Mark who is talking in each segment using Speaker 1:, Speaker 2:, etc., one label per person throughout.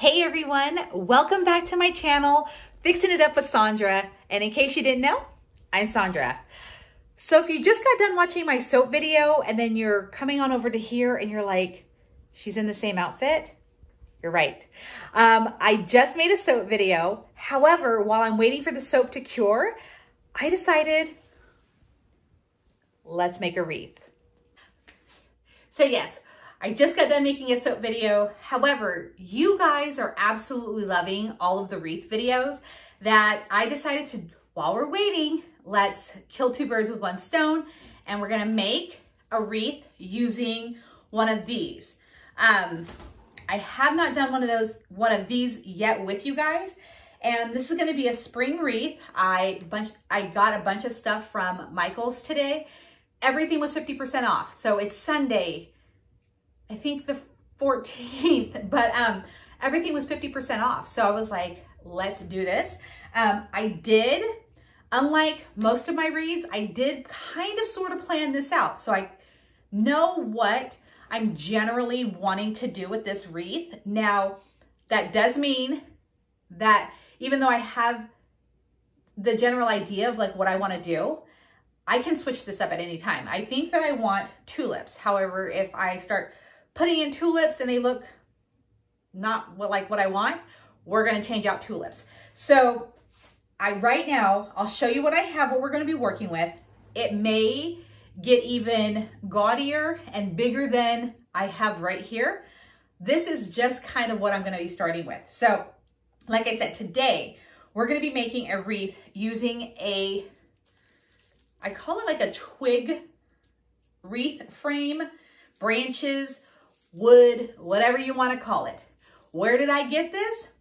Speaker 1: Hey everyone, welcome back to my channel, Fixing It Up with Sandra. And in case you didn't know, I'm Sandra. So if you just got done watching my soap video and then you're coming on over to here and you're like, she's in the same outfit, you're right. I just made a soap video. However, while I'm waiting for the soap to cure, I decided, let's make a wreath. So yes, I just got done making a soap video. However, you guys are absolutely loving all of the wreath videos that I decided to, while we're waiting, let's kill two birds with one stone. And we're gonna make a wreath using one of these. I have not done one of these yet with you guys. And this is gonna be a spring wreath. I got a bunch of stuff from Michael's today. Everything was 50% off. So it's Sunday, I think the 14th, but everything was 50% off. So I was like, let's do this. I did, unlike most of my wreaths, I did kind of sort of plan this out. So I know what I'm generally wanting to do with this wreath. Now, that does mean that even though I have the general idea of like what I want to do, I can switch this up at any time. I think that I want tulips. However, if I start putting in tulips and they look not like what I want, we're going to change out tulips. So right now, I'll show you what I have, what we're going to be working with. It may get even gaudier and bigger than I have right here. This is just kind of what I'm going to be starting with. So like I said, today we're going to be making a wreath using I call it like a twig wreath frame, branches, wood, whatever you want to call it. Where did I get this?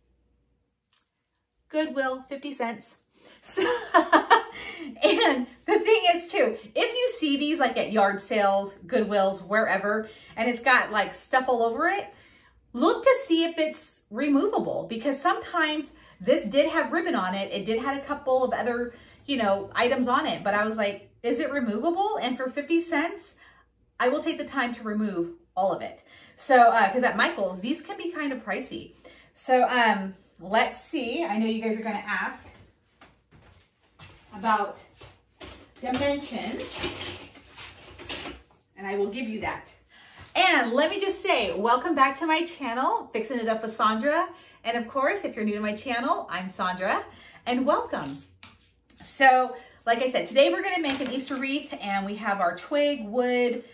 Speaker 1: Goodwill, 50 cents. So, and the thing is too, if you see these like at yard sales, Goodwills, wherever, and it's got like stuff all over it, look to see if it's removable, because sometimes this did have ribbon on it. It did have a couple of other, items on it, but I was like, is it removable? And for 50 cents, I will take the time to remove all of it. So, because at Michael's, these can be kind of pricey. So, let's see. I know you guys are going to ask about dimensions, and I will give you that. And let me just say, welcome back to my channel, Fixing It Up with Sandra. And of course, if you're new to my channel, I'm Sandra, and welcome. So, like I said, today we're going to make an Easter wreath, and we have our twig, wood,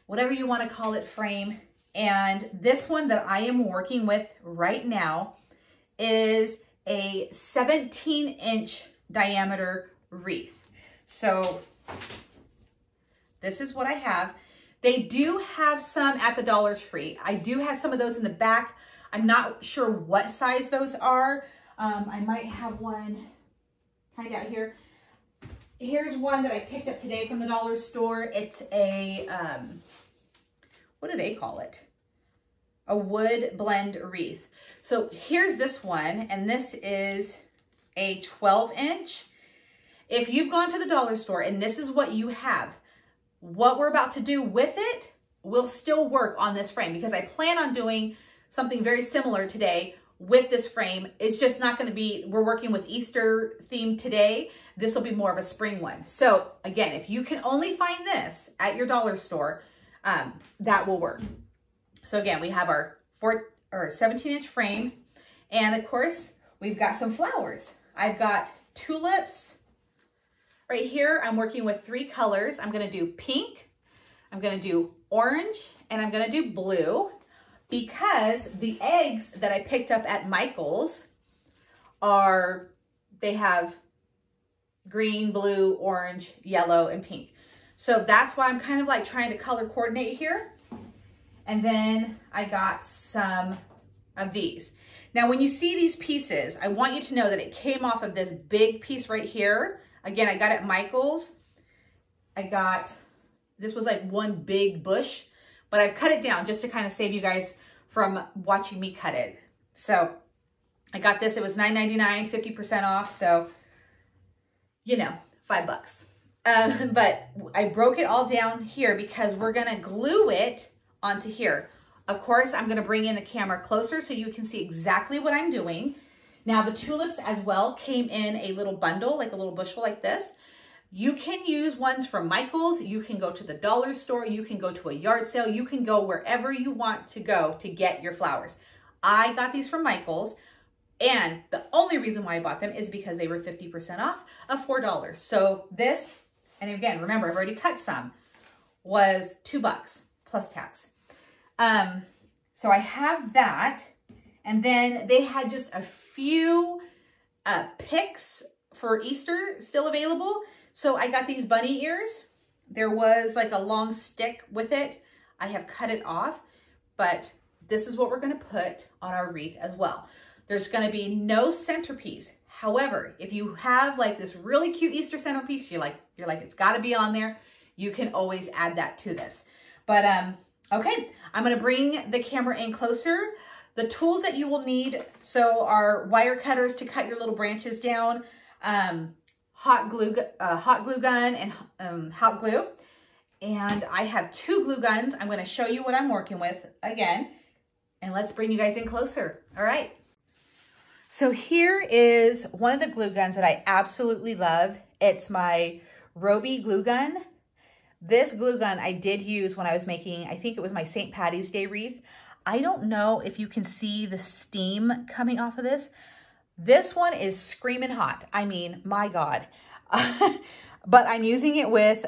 Speaker 1: whatever you want to call it, frame. And this one that I am working with right now is a 17-inch diameter wreath. So this is what I have. They do have some at the Dollar Tree. I do have some of those in the back. I'm not sure what size those are. I might have one kind of out here. Here's one that I picked up today from the dollar store. It's a, what do they call it? A wood blend wreath. So here's this one, and this is a 12-inch. If you've gone to the dollar store and this is what you have, what we're about to do with it will still work on this frame, because I plan on doing something very similar today with this frame. It's just not going to be, we're working with Easter theme today. This will be more of a spring one. So again, if you can only find this at your dollar store, that will work. So again, we have our 17-inch frame, and of course we've got some flowers. I've got tulips right here. I'm working with 3 colors. I'm going to do pink, I'm going to do orange, and I'm going to do blue, because the eggs that I picked up at Michael's they have green, blue, orange, yellow, and pink. So that's why I'm kind of like trying to color coordinate here. And then I got some of these. Now, when you see these pieces, I want you to know that it came off of this big piece right here. Again, I got it at Michael's. This was like one big bush, but I've cut it down just to kind of save you guys from watching me cut it. So I got this, it was $9.99, 50% off. So, $5. But I broke it all down here because we're gonna glue it onto here. Of course, I'm gonna bring in the camera closer so you can see exactly what I'm doing. Now the tulips as well came in a little bundle, like a little bushel like this. You can use ones from Michael's, you can go to the dollar store, you can go to a yard sale, you can go wherever you want to go to get your flowers. I got these from Michael's, and the only reason why I bought them is because they were 50% off of $4. So this, and again, remember, I've already cut some, was $2 plus tax. So I have that, and then they had just a few picks for Easter still available. So I got these bunny ears. There was like a long stick with it. I have cut it off, but this is what we're gonna put on our wreath as well. There's gonna be no centerpiece. However, if you have like this really cute Easter centerpiece, you're like, it's gotta be on there, you can always add that to this. But okay, I'm gonna bring the camera in closer. The tools that you will need, so are wire cutters to cut your little branches down, hot glue gun and hot glue. And I have 2 glue guns. I'm gonna show you what I'm working with again, and let's bring you guys in closer. All right. So here is one of the glue guns that I absolutely love. It's my Roybi glue gun. This glue gun I did use when I was making, I think it was my St. Patty's Day wreath. I don't know if you can see the steam coming off of this. This one is screaming hot. I mean, my God. But I'm using it with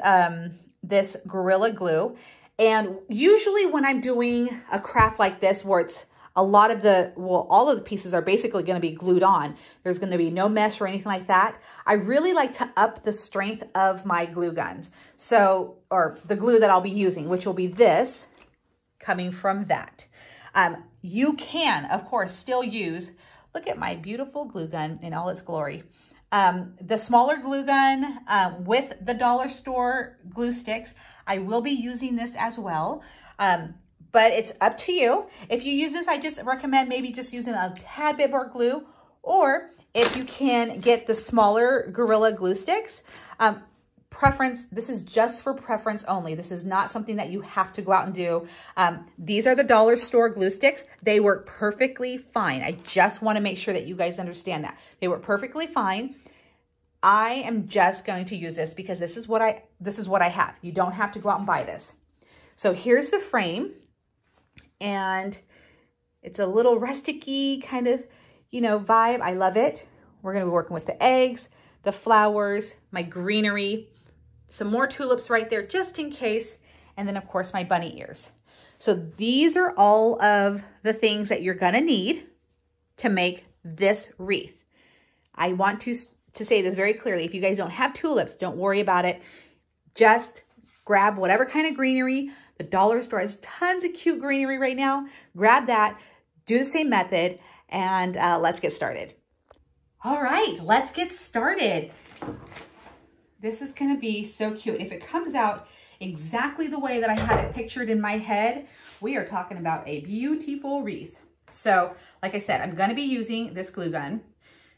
Speaker 1: this Gorilla Glue. And usually when I'm doing a craft like this, where it's a lot of the, well, all of the pieces are basically going to be glued on. There's going to be no mesh or anything like that. I really like to up the strength of my glue guns. So, or the glue that I'll be using, which will be this coming from that. You can, of course, still use, look at my beautiful glue gun in all its glory. The smaller glue gun with the dollar store glue sticks. I will be using this as well. But it's up to you. If you use this, I just recommend maybe just using a tad bit more glue, or if you can get the smaller Gorilla glue sticks. Preference, this is just for preference only. This is not something that you have to go out and do. These are the dollar store glue sticks. They work perfectly fine. I just want to make sure that you guys understand that. They work perfectly fine. I am just going to use this because this is what I have. You don't have to go out and buy this. So here's the frame. And it's a little rustic-y kind of, you know, vibe. I love it. We're going to be working with the eggs, the flowers, my greenery, some more tulips right there just in case, and then of course my bunny ears. So these are all of the things that you're going to need to make this wreath. I want to say this very clearly. If you guys don't have tulips, don't worry about it. Just grab whatever kind of greenery. The dollar store has tons of cute greenery right now. Grab that, do the same method, and let's get started. All right, let's get started. This is gonna be so cute. If it comes out exactly the way that I had it pictured in my head, we are talking about a beautiful wreath. So, like I said, I'm gonna be using this glue gun.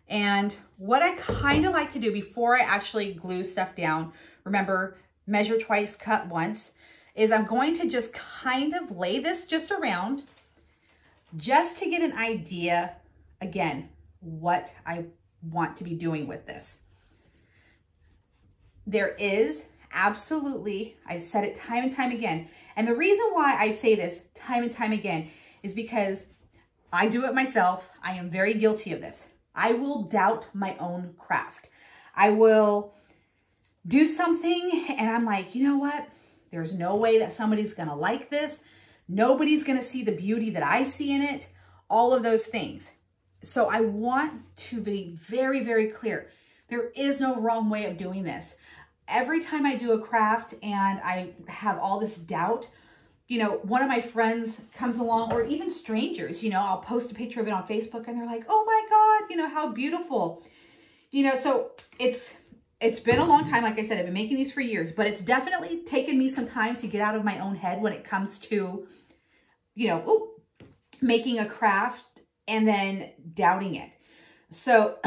Speaker 1: And what I kind of like to do before I actually glue stuff down, remember, measure twice, cut once, is I'm going to just kind of lay this just around just to get an idea, again, what I want to be doing with this. There is absolutely, I've said it time and time again, and the reason why I say this time and time again is because I do it myself. I am very guilty of this. I will doubt my own craft. I will do something and I'm like, you know what? There's no way that somebody's going to like this. Nobody's going to see the beauty that I see in it. All of those things. So I want to be very, very clear. There is no wrong way of doing this. Every time I do a craft and I have all this doubt, you know, one of my friends comes along, or even strangers, you know, I'll post a picture of it on Facebook and they're like, oh my God, you know, how beautiful. You know, so it's been a long time. Like I said, I've been making these for years, but it's definitely taken me some time to get out of my own head when it comes to, you know, making a craft and then doubting it. So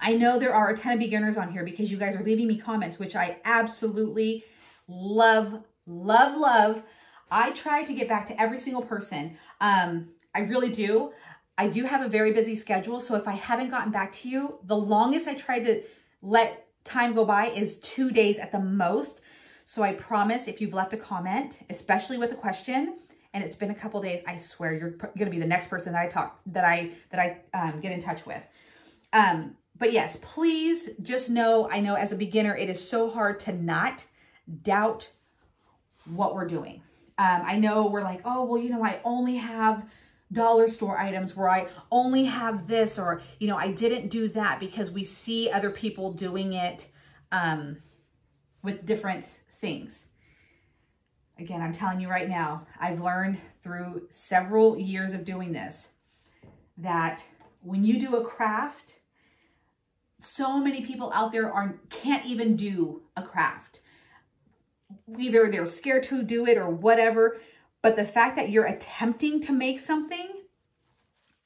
Speaker 1: I know there are a ton of beginners on here because you guys are leaving me comments, which I absolutely love, love, love. I try to get back to every single person. I really do. I do have a very busy schedule. So if I haven't gotten back to you, the longest I try to let time go by is 2 days at the most. So I promise if you've left a comment, especially with a question, and it's been a couple days, I swear you're going to be the next person that I get in touch with. But yes, please just know, I know as a beginner, it is so hard to not doubt what we're doing. I know we're like, oh, well, you know, I only have dollar store items where I only have this, or, you know, I didn't do that, because we see other people doing it with different things. Again, I'm telling you right now, I've learned through several years of doing this that when you do a craft, so many people out there can't even do a craft. Either they're scared to do it or whatever, but the fact that you're attempting to make something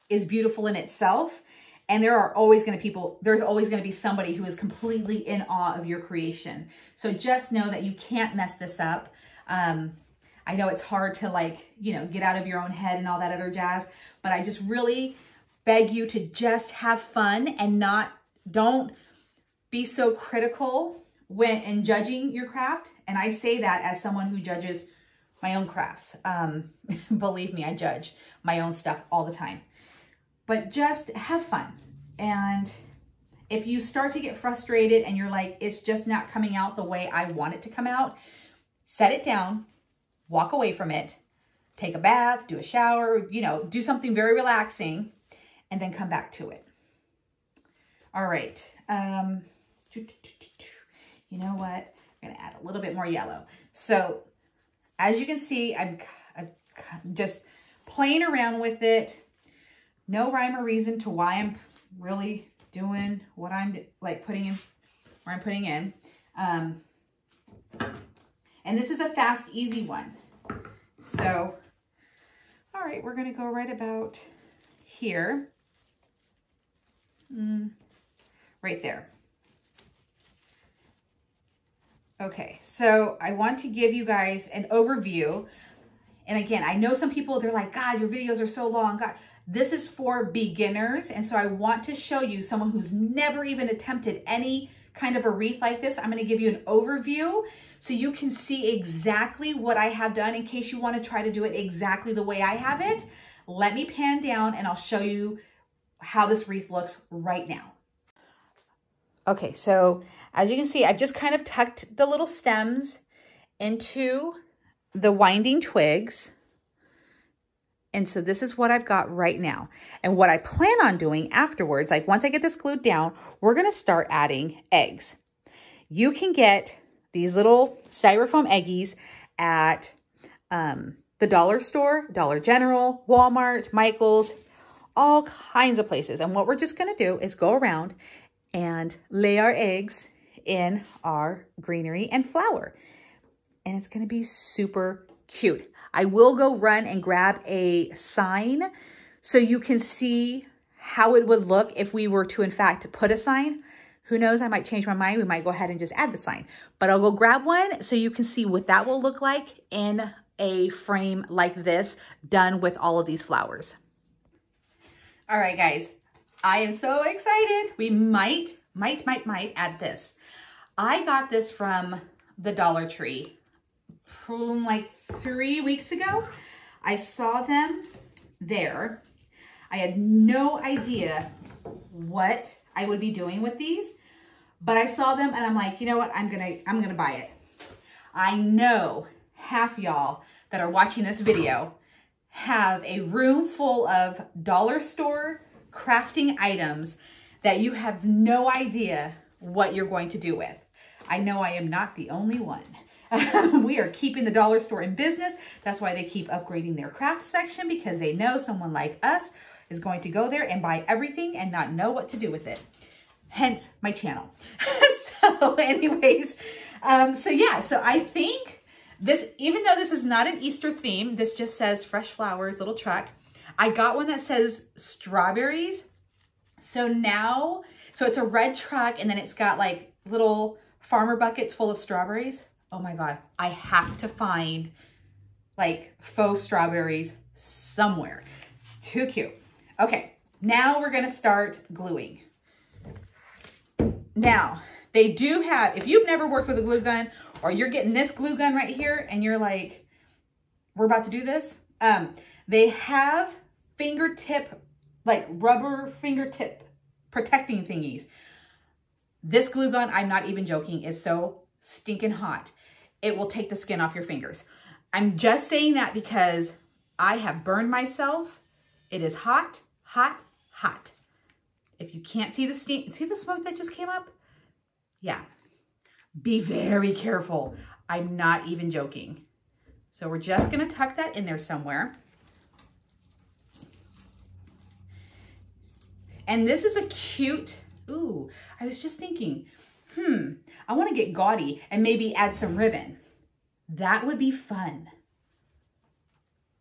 Speaker 1: is beautiful in itself. And there's always going to be somebody who is completely in awe of your creation. So just know that you can't mess this up. I know it's hard to, like, you know, get out of your own head and all that other jazz, but I just really beg you to just have fun and don't be so critical in judging your craft. And I say that as someone who judges my own crafts. Believe me, I judge my own stuff all the time. But just have fun. And if you start to get frustrated and you're like, it's just not coming out the way I want it to come out, set it down, walk away from it, take a bath, do a shower, you know, do something very relaxing, and then come back to it. All right. You know what? I'm going to add a little bit more yellow. So as you can see, I'm just playing around with it. No rhyme or reason to why I'm really doing what I'm like putting in, where I'm putting in. And this is a fast, easy one. So, all right, we're going to go right about here. Right there. Okay, so I want to give you guys an overview. And again, I know some people, they're like, God, your videos are so long. God, this is for beginners. And so I want to show you someone who's never even attempted any kind of a wreath like this. I'm going to give you an overview so you can see exactly what I have done in case you want to try to do it exactly the way I have it. Let me pan down and I'll show you how this wreath looks right now. Okay, so as you can see, I've just kind of tucked the little stems into the winding twigs. And so this is what I've got right now. And what I plan on doing afterwards, like once I get this glued down, we're going to start adding eggs. You can get these little styrofoam eggies at the dollar store, Dollar General, Walmart, Michael's, all kinds of places. And what we're just going to do is go around and lay our eggs in our greenery and flour. And it's going to be super cute. I will go run and grab a sign so you can see how it would look if we were to, in fact, put a sign. Who knows? I might change my mind. We might go ahead and just add the sign. But I'll go grab one so you can see what that will look like in a frame like this, done with all of these flowers. All right, guys. I am so excited. We might add this. I got this from the Dollar Tree from like 3 weeks ago. I saw them there. I had no idea what I would be doing with these, but I saw them and I'm like, you know what? I'm gonna buy it. I know half y'all that are watching this video have a room full of dollar store crafting items that you have no idea what you're going to do with. I know I am not the only one. We are keeping the dollar store in business. That's why they keep upgrading their craft section, because they know someone like us is going to go there and buy everything and not know what to do with it. Hence my channel. So anyways, so yeah, so I think this, even though this is not an Easter theme, this just says fresh flowers, little truck. I got one that says strawberries. So now, so it's a red truck and then it's got like little farmer buckets full of strawberries. Oh my God, I have to find like faux strawberries somewhere. Too cute. Okay, now we're gonna start gluing. Now, they do have, if you've never worked with a glue gun, or you're getting this glue gun right here and you're like, we're about to do this. They have fingertip, like rubber fingertip protecting thingies. This glue gun, I'm not even joking, is so stinking hot. It will take the skin off your fingers. I'm just saying that because I have burned myself. It is hot, hot, hot. If you can't see the steam, see the smoke that just came up? Yeah. Be very careful. I'm not even joking. So we're just gonna tuck that in there somewhere. And this is a cute, ooh, I was just thinking, I wanna get gaudy and maybe add some ribbon. That would be fun.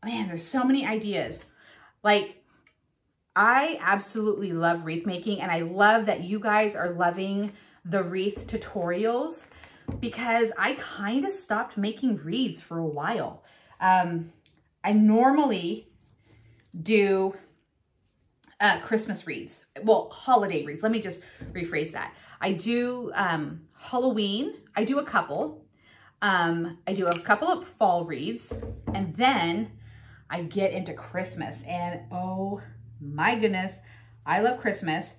Speaker 1: Man, there's so many ideas. Like, I absolutely love wreath making, and I love that you guys are loving the wreath tutorials, because I kind of stopped making wreaths for a while. I normally do Christmas wreaths. Well, holiday wreaths. Let me just rephrase that. I do Halloween. I do a couple. I do a couple of fall wreaths, and then I get into Christmas, and oh my goodness, I love Christmas.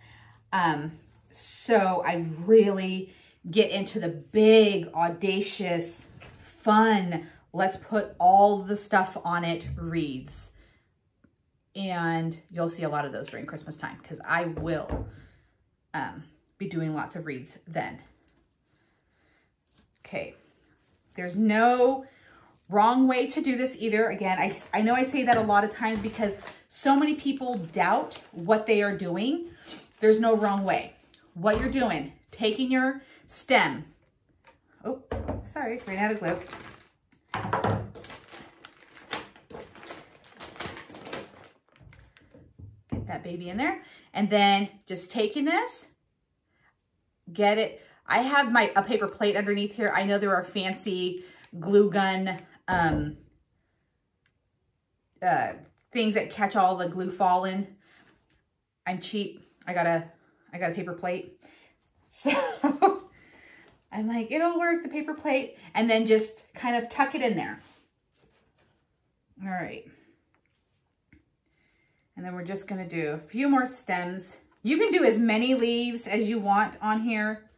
Speaker 1: So I really get into the big, audacious, fun, let's put all the stuff on it wreaths. And you'll see a lot of those during Christmas time, because I will be doing lots of wreaths then. Okay, there's no wrong way to do this either. Again, I know I say that a lot of times because so many people doubt what they are doing. There's no wrong way. What you're doing, taking your stem. Oh, sorry, ran out of glue. Get that baby in there. And then just taking this, get it. I have a paper plate underneath here. I know there are fancy glue gun things that catch all the glue falling. I'm cheap. I got a paper plate. So I'm like, it'll work, the paper plate, and then just kind of tuck it in there. All right. And then we're just gonna do a few more stems. You can do as many leaves as you want on here,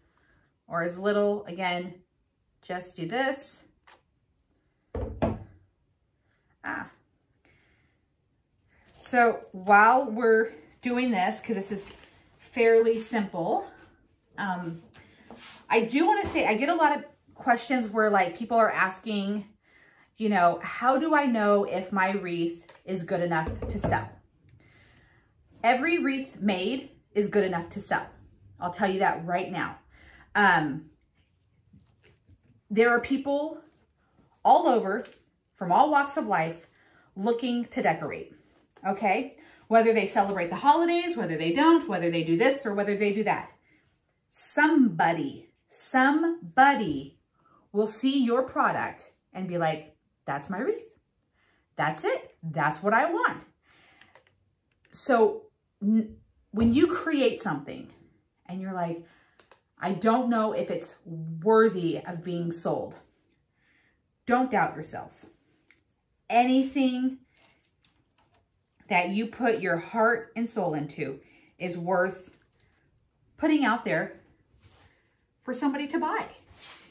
Speaker 1: or as little. Again, just do this. So while we're doing this, because this is fairly simple, I do want to say I get a lot of questions where like people are asking, you know, how do I know if my wreath is good enough to sell? Every wreath made is good enough to sell. I'll tell you that right now. There are people all over from all walks of life looking to decorate, okay? Whether they celebrate the holidays, whether they don't, whether they do this or whether they do that. Somebody will see your product and be like, that's my wreath. That's it. That's what I want. So when you create something and you're like, I don't know if it's worthy of being sold, don't doubt yourself. Anything that you put your heart and soul into is worth putting out there for somebody to buy.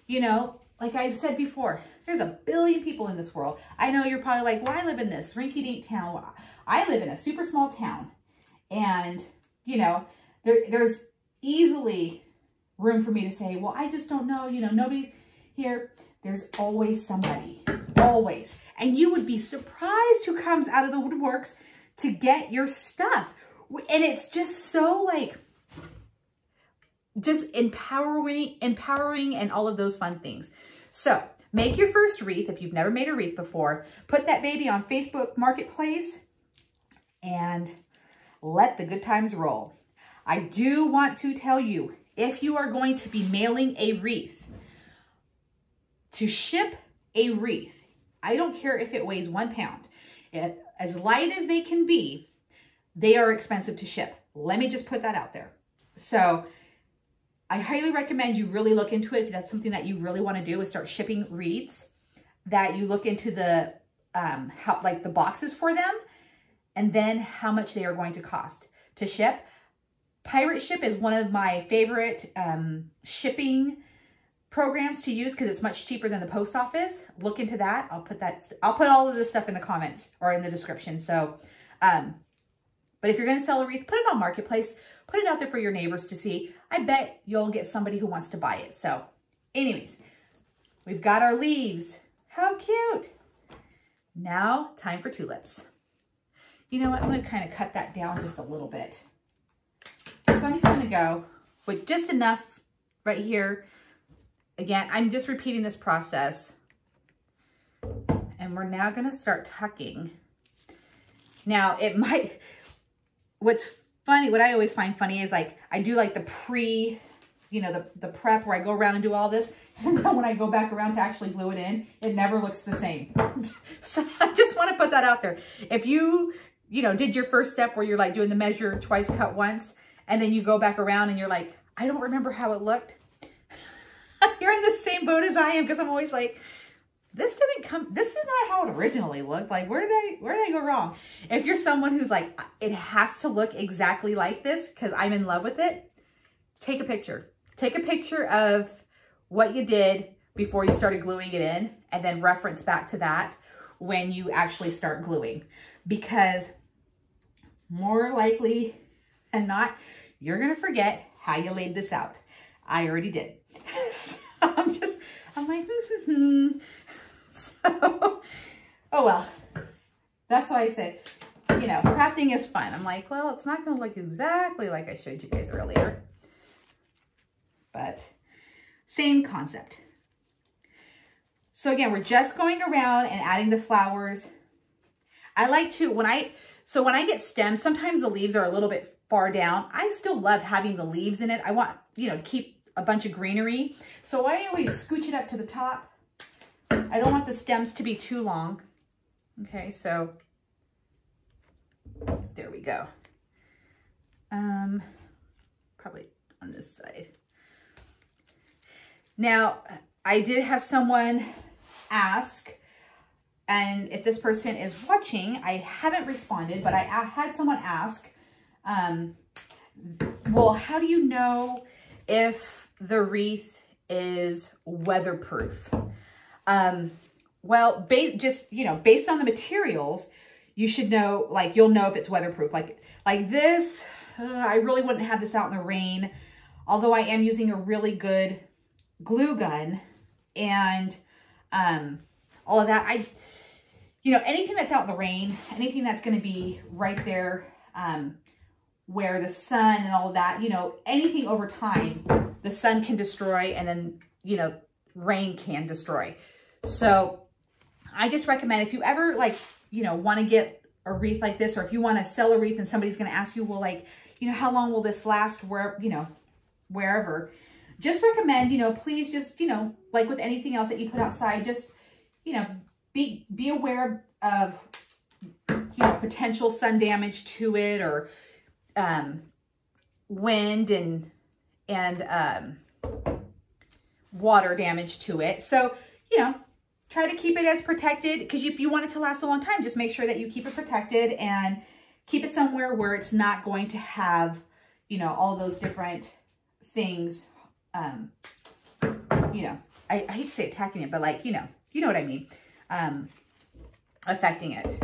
Speaker 1: You know, like I've said before, there's a billion people in this world. I know you're probably like, well, I live in this rinky-dink town. I live in a super small town. And, you know, there's easily room for me to say, well, I just don't know, you know, nobody here. There's always somebody, always. And you would be surprised who comes out of the woodworks to get your stuff. And it's just so like, just empowering and all of those fun things. So make your first wreath if you've never made a wreath before. Put that baby on Facebook Marketplace and let the good times roll. I do want to tell you, if you are going to be mailing a wreath, to ship a wreath, I don't care if it weighs 1 pound. As light as they can be, they are expensive to ship. Let me just put that out there. So I highly recommend you really look into it. If that's something that you really want to do, is start shipping wreaths, that you look into the, like the boxes for them, and then how much they are going to cost to ship. Pirate Ship is one of my favorite shipping programs to use because it's much cheaper than the post office. Look into that. I'll put all of this stuff in the comments or in the description. So, but if you're going to sell a wreath, put it on Marketplace, put it out there for your neighbors to see. I bet you'll get somebody who wants to buy it. So anyways, we've got our leaves. How cute. Now time for tulips. You know what? I'm going to kind of cut that down just a little bit. So I'm just going to go with just enough right here. Again, I'm just repeating this process. And we're now going to start tucking. Now it might, what's funny, what I always find funny is like, I do like the the prep where I go around and do all this. And then when I go back around to actually glue it in, it never looks the same. So I just want to put that out there. If you did your first step where you're like doing the measure twice, cut once, and then you go back around and you're like, I don't remember how it looked. You're in the same boat as I am, because I'm always like, this is not how it originally looked. Like, where did I go wrong? If you're someone who's like, it has to look exactly like this because I'm in love with it, take a picture. Take a picture of what you did before you started gluing it in, and then reference back to that when you actually start gluing. Because more likely than not, you're going to forget how you laid this out. I already did. So I'm like, So, oh well, that's why I said, crafting is fun. I'm like, well, it's not going to look exactly like I showed you guys earlier, but same concept. So again, we're just going around and adding the flowers. I like to, when I get stems, sometimes the leaves are a little bit far down. I still love having the leaves in it. I want, to keep a bunch of greenery. So I always scooch it up to the top. I don't want the stems to be too long. Okay, so there we go. Probably on this side. Now, I did have someone ask, and if this person is watching, I haven't responded, but I had someone ask, well, how do you know if the wreath is weatherproof? Well, based on the materials, you should know, like, you'll know if it's weatherproof. Like this, I really wouldn't have this out in the rain, although I am using a really good glue gun and all of that. Anything that's out in the rain, anything that's going to be right there where the sun and all of that, anything over time, the sun can destroy, and then, rain can destroy. So I just recommend, if you ever want to get a wreath like this, or if you want to sell a wreath and somebody's going to ask you, well, how long will this last, wherever, just recommend, please just, like with anything else that you put outside, just, be aware of, potential sun damage to it, or wind and water damage to it. So, try to keep it as protected, because if you want it to last a long time, just make sure that you keep it protected and keep it somewhere where it's not going to have, all those different things, I hate to say attacking it, but you know what I mean, affecting it.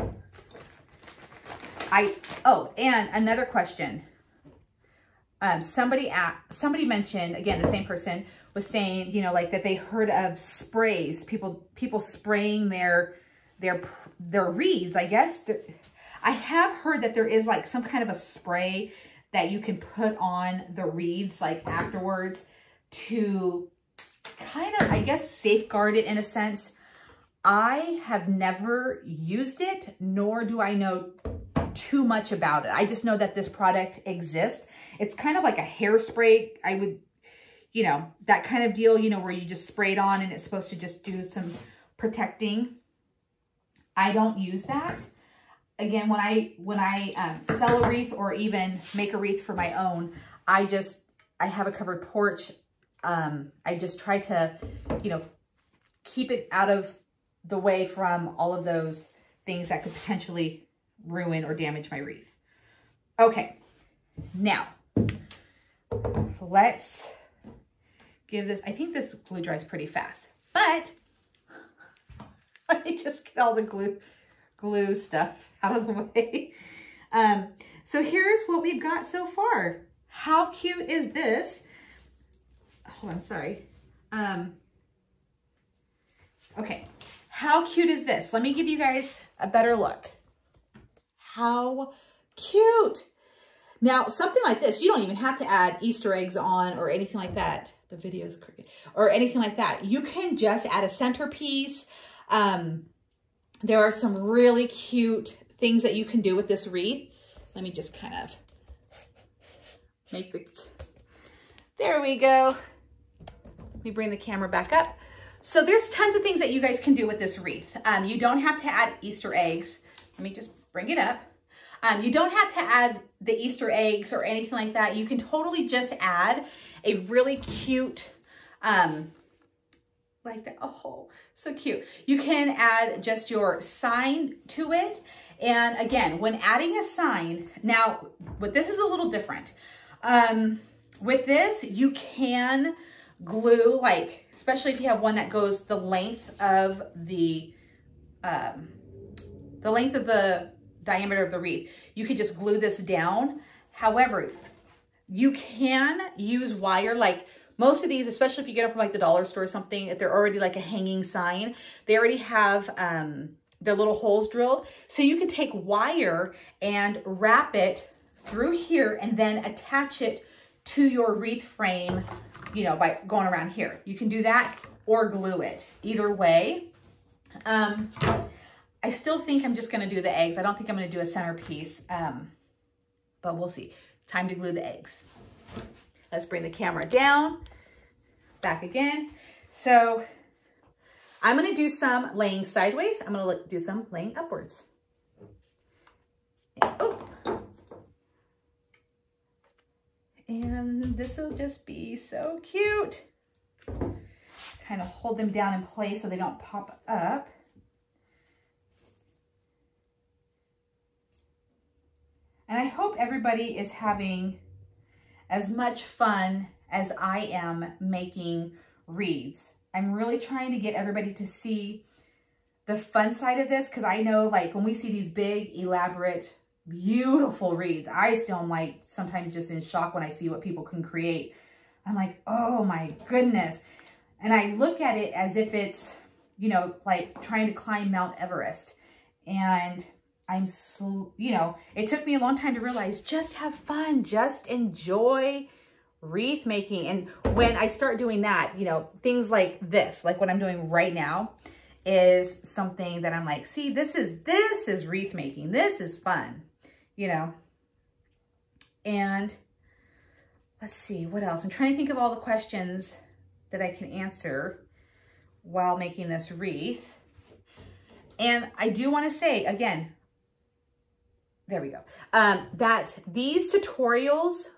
Speaker 1: And another question. Somebody mentioned, again, the same person was saying, that they heard of sprays, people spraying their wreaths, I guess. I have heard that there is some kind of a spray that you can put on the wreaths afterwards to kind of, I guess, safeguard it in a sense. I have never used it, nor do I know too much about it. I just know that this product exists. It's kind of like a hairspray. I would, that kind of deal, where you just spray it on and it's supposed to just do some protecting. I don't use that. Again, when I sell a wreath or even make a wreath for my own, I have a covered porch. I just try to, you know, keep it out of the way from all of those things that could potentially ruin or damage my wreath. Okay, now let's give this, I think this glue dries pretty fast, but let me just get all the glue stuff out of the way. So here's what we've got so far. How cute is this? Hold on, sorry. Okay, how cute is this? Let me give you guys a better look. How cute. Now, something like this, you don't even have to add Easter eggs on or anything like that. The video is crooked. Or anything like that. You can just add a centerpiece. There are some really cute things that you can do with this wreath. Let me just kind of make the, there we go. Let me bring the camera back up. So there's tons of things that you guys can do with this wreath. You don't have to add Easter eggs. Let me just bring it up. You don't have to add the Easter eggs or anything like that. You can totally just add a really cute, like that. Oh, so cute. You can add just your sign to it. And again, when adding a sign, now, but this is a little different. With this, you can glue, like, especially if you have one that goes the length of the diameter of the wreath, you could just glue this down. However, you can use wire, like most of these, especially if you get them from like the dollar store or something, if they're already like a hanging sign, they already have their little holes drilled. So you can take wire and wrap it through here and then attach it to your wreath frame, you know, by going around here. You can do that or glue it. Either way. I still think I'm just going to do the eggs. I don't think I'm going to do a centerpiece, but we'll see. Time to glue the eggs. Let's bring the camera down, back again. So I'm going to do some laying sideways. I'm going to do some laying upwards. And this will just be so cute. Kind of hold them down in place so they don't pop up. And I hope everybody is having as much fun as I am making wreaths. I'm really trying to get everybody to see the fun side of this, because I know, like, when we see these big, elaborate, beautiful wreaths, I still am like sometimes just in shock when I see what people can create. I'm like, oh my goodness. And I look at it as if it's, you know, like trying to climb Mount Everest. And I'm so, you know, it took me a long time to realize, just have fun, just enjoy wreath making. And when I start doing that, you know, things like this, like what I'm doing right now, is something that I'm like, see, this is wreath making. This is fun, you know. And let's see, what else? I'm trying to think of all the questions that I can answer while making this wreath. And I do want to say, again, there we go, that these tutorials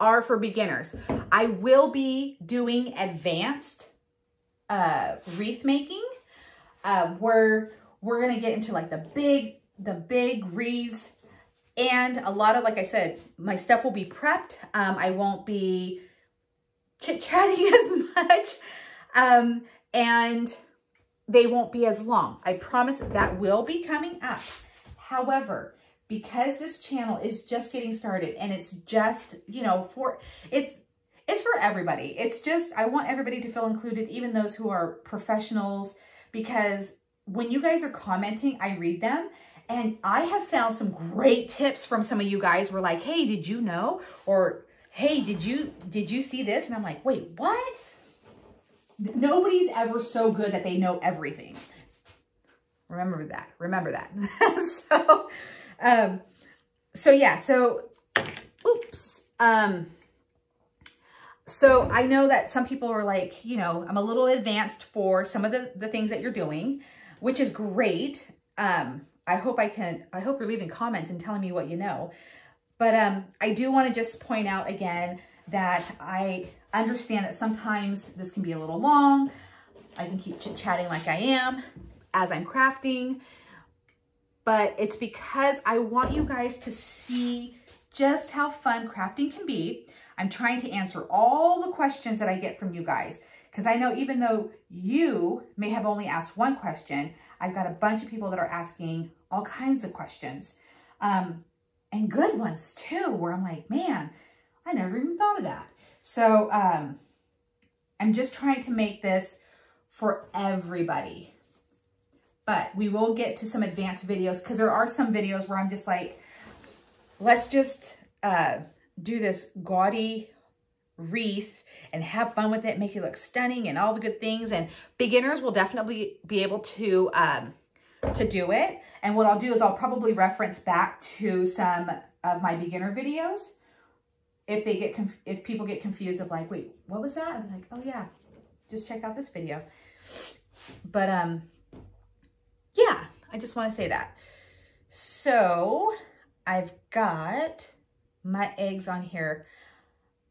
Speaker 1: are for beginners. I will be doing advanced wreath making, where we're going to get into like the big wreaths, and a lot of, like I said, my stuff will be prepped. I won't be chit-chatting as much, and they won't be as long. I promise that will be coming up. However, because this channel is just getting started and it's just, you know, it's for everybody. It's just, I want everybody to feel included, even those who are professionals, because when you guys are commenting, I read them, and I have found some great tips from some of you guys. Were like, hey, did you know? Or, hey, did you see this? And I'm like, wait, what? Nobody's ever so good that they know everything. Remember that. Remember that. So yeah, so, oops. So I know that some people are like, you know, I'm a little advanced for some of the things that you're doing, which is great. I hope you're leaving comments and telling me what you know. But I do want to just point out again that I understand that sometimes this can be a little long. I can keep chit-chatting like I am as I'm crafting, but it's because I want you guys to see just how fun crafting can be. I'm trying to answer all the questions that I get from you guys, because I know even though you may have only asked one question, I've got a bunch of people that are asking all kinds of questions, and good ones too, where I'm like, man, I never even thought of that. So I'm just trying to make this for everybody. But we will get to some advanced videos, because there are some videos where I'm just like, let's just do this gaudy wreath and have fun with it, make it look stunning and all the good things. And beginners will definitely be able to do it. And what I'll do is I'll probably reference back to some of my beginner videos if people get confused of like, wait, what was that? I'm like, oh yeah, just check out this video. But yeah, I just want to say that. So I've got my eggs on here.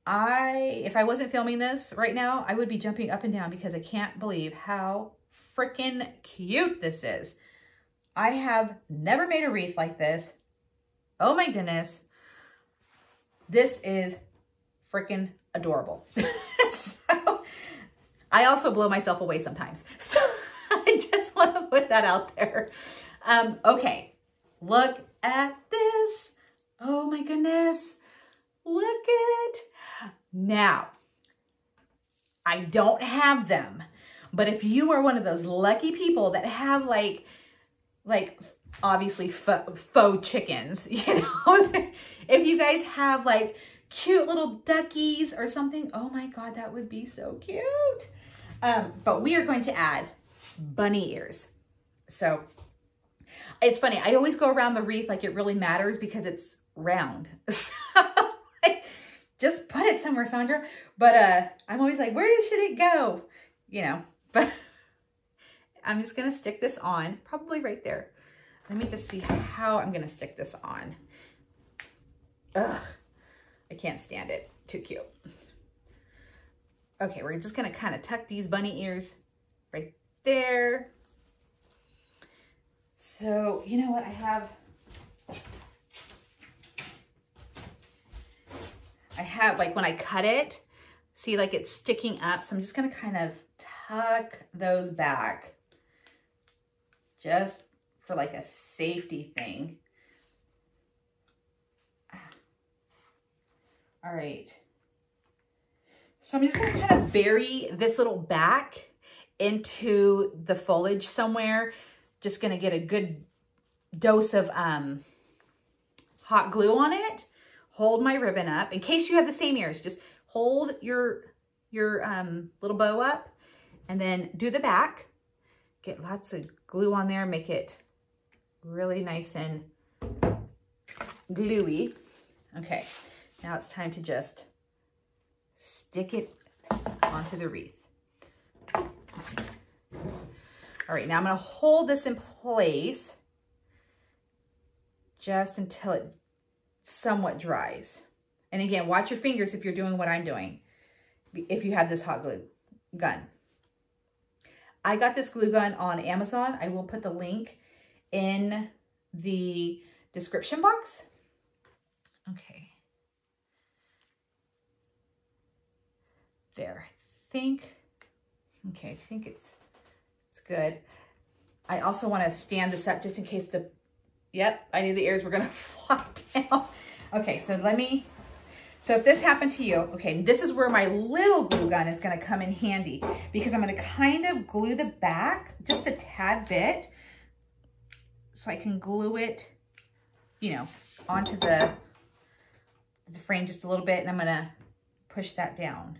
Speaker 1: If I wasn't filming this right now, I would be jumping up and down because I can't believe how freaking cute this is. I have never made a wreath like this. Oh my goodness. This is freaking adorable. So I also blow myself away sometimes. So I just want to put that out there. Okay, look at this. Oh my goodness. Look at. Now, I don't have them, but if you are one of those lucky people that have like obviously faux chickens, you know, if you guys have like cute little duckies or something, oh my God, that would be so cute. But we are going to add bunny ears. So it's funny. I always go around the wreath like it really matters because it's round. Just put it somewhere, Sandra. But I'm always like, where should it go? You know, but I'm just going to stick this on probably right there. Let me just see how I'm going to stick this on. Ugh, I can't stand it. Too cute. Okay, we're just going to kind of tuck these bunny ears right there. So, you know what? I have like when I cut it, see like it's sticking up. So I'm just going to kind of tuck those back just for like a safety thing. All right. So I'm just going to kind of bury this little back into the foliage somewhere. Just going to get a good dose of hot glue on it. Hold my ribbon up. In case you have the same ears, just hold your little bow up and then do the back. Get lots of glue on there. Make it really nice and gluey. Okay, now it's time to just stick it onto the wreath. All right, now I'm going to hold this in place just until it somewhat dries. And again, watch your fingers if you're doing what I'm doing, if you have this hot glue gun. I got this glue gun on Amazon. I will put the link in the description box. Okay. There, I think it's good. I also want to stand this up just in case yep, I knew the ears were going to flop down. Okay, so if this happened to you, okay, this is where my little glue gun is going to come in handy because I'm going to kind of glue the back just a tad bit so I can glue it, you know, onto the frame just a little bit, and I'm going to push that down.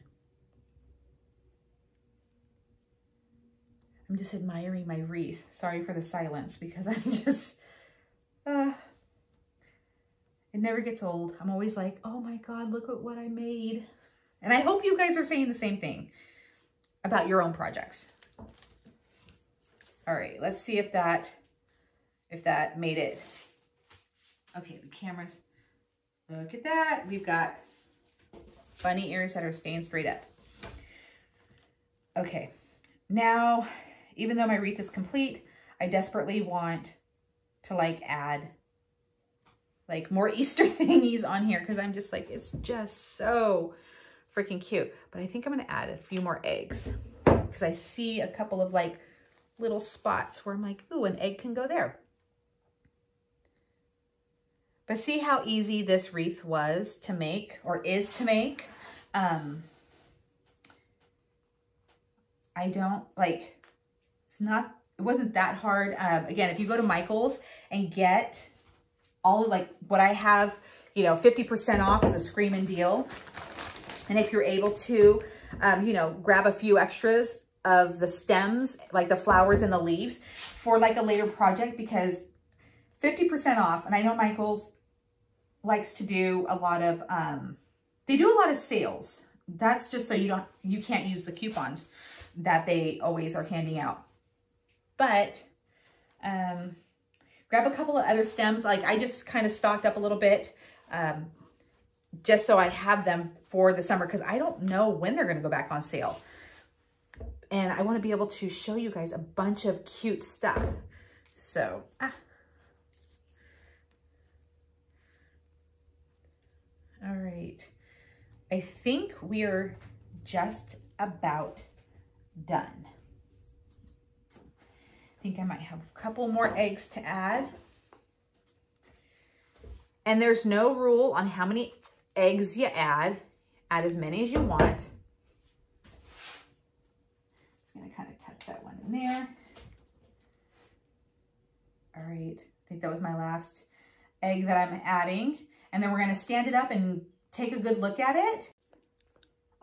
Speaker 1: I'm just admiring my wreath. Sorry for the silence because I'm just, it never gets old. I'm always like, oh my God, look at what I made. And I hope you guys are saying the same thing about your own projects. All right, let's see if that if that made it. Okay, the cameras, look at that. We've got bunny ears that are staying straight up. Okay, now, even though my wreath is complete, I desperately want to like add like more Easter thingies on here because I'm just like, it's just so freaking cute. But I think I'm gonna add a few more eggs because I see a couple of like little spots where I'm like, ooh, an egg can go there. But see how easy this wreath was to make, or is to make. I don't like, it wasn't that hard. Again, if you go to Michael's and get all of like what I have, you know, 50% off is a screaming deal. And if you're able to, you know, grab a few extras of the stems, like the flowers and the leaves for like a later project, because 50% off. And I know Michael's likes to do a lot of, they do a lot of sales. That's just so you can't use the coupons that they always are handing out. But grab a couple of other stems. Like I just kind of stocked up a little bit just so I have them for the summer, because I don't know when they're going to go back on sale. And I want to be able to show you guys a bunch of cute stuff. So, all right. I think we are just about done. I think I might have a couple more eggs to add. And there's no rule on how many eggs you add. Add as many as you want. Just gonna kind of tuck that one in there. All right, I think that was my last egg that I'm adding. And then we're gonna stand it up and take a good look at it.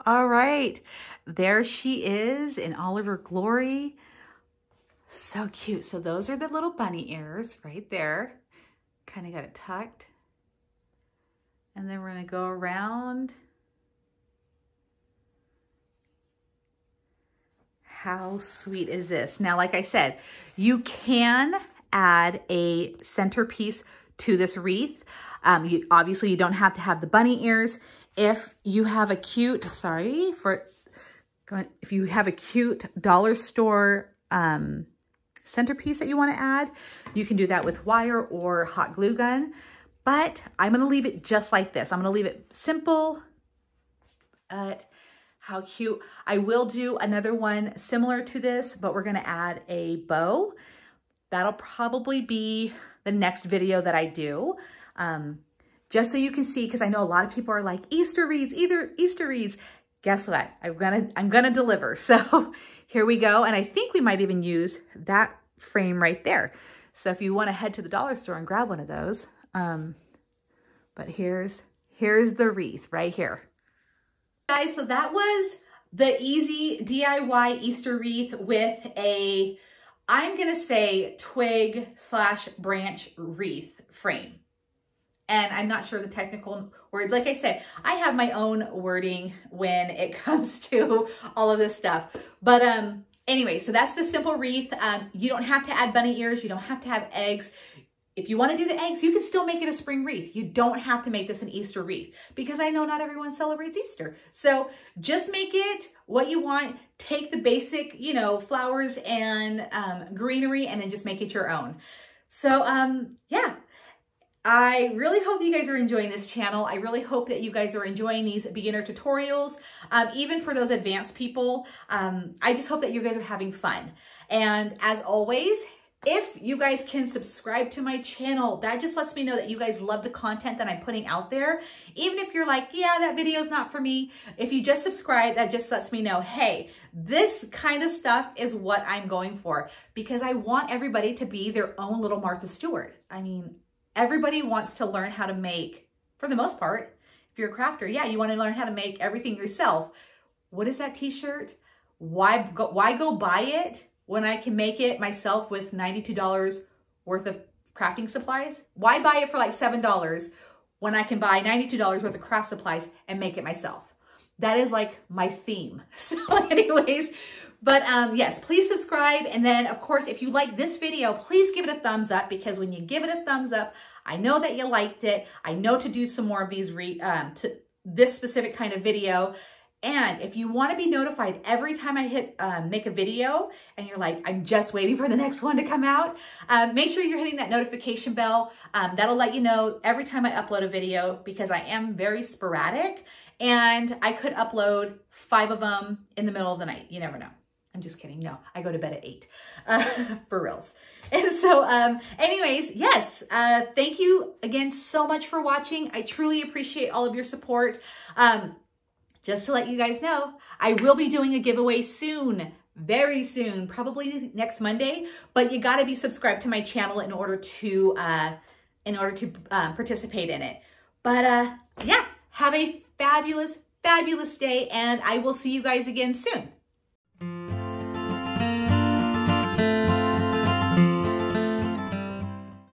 Speaker 1: All right, there she is in all of her glory. So cute. So those are the little bunny ears right there. Kind of got it tucked. And then we're gonna go around. How sweet is this? Now, like I said, you can add a centerpiece to this wreath. Obviously you don't have to have the bunny ears. If you have a cute, if you have a cute dollar store centerpiece that you want to add, you can do that with wire or hot glue gun. But I'm going to leave it just like this. I'm going to leave it simple. How cute. I will do another one similar to this, but we're going to add a bow. That'll probably be the next video that I do. Just so you can see, because I know a lot of people are like, Easter wreaths, Easter wreaths. Guess what? I'm gonna deliver. So here we go. And I think we might even use that frame right there. So if you want to head to the dollar store and grab one of those, but here's the wreath right here. Guys, so that was the easy DIY Easter wreath with a, I'm gonna say, twig/branch wreath frame. And I'm not sure the technical words. Like I said, I have my own wording when it comes to all of this stuff. But anyway, so that's the simple wreath. You don't have to add bunny ears. You don't have to have eggs. If you want to do the eggs, you can still make it a spring wreath. You don't have to make this an Easter wreath, because I know not everyone celebrates Easter. So just make it what you want. Take the basic, you know, flowers and greenery, and then just make it your own. So yeah. I really hope you guys are enjoying this channel. I really hope that you guys are enjoying these beginner tutorials. Even for those advanced people, I just hope that you guys are having fun. And as always, if you guys can subscribe to my channel, that just lets me know that you guys love the content that I'm putting out there. Even if you're like, yeah, that video is not for me. If you just subscribe, that just lets me know, hey, this kind of stuff is what I'm going for, because I want everybody to be their own little Martha Stewart. I mean, everybody wants to learn how to make, for the most part. If you're a crafter, yeah, you want to learn how to make everything yourself. What is that t-shirt? Why go buy it when I can make it myself with $92 worth of crafting supplies? Why buy it for like $7 when I can buy $92 worth of craft supplies and make it myself? That is like my theme. So anyways, But yes, please subscribe. And then of course, if you like this video, please give it a thumbs up, because when you give it a thumbs up, I know that you liked it. I know to do some more of these, to this specific kind of video. And if you want to be notified every time I hit make a video and you're like, I'm just waiting for the next one to come out, make sure you're hitting that notification bell. That'll let you know every time I upload a video, because I am very sporadic and I could upload 5 of them in the middle of the night. You never know. I'm just kidding. No, I go to bed at 8 for reals. And so anyways, yes, thank you again so much for watching. I truly appreciate all of your support. Just to let you guys know, I will be doing a giveaway soon, very soon, probably next Monday, but you gotta be subscribed to my channel in order to participate in it. But yeah, have a fabulous, fabulous day, and I will see you guys again soon.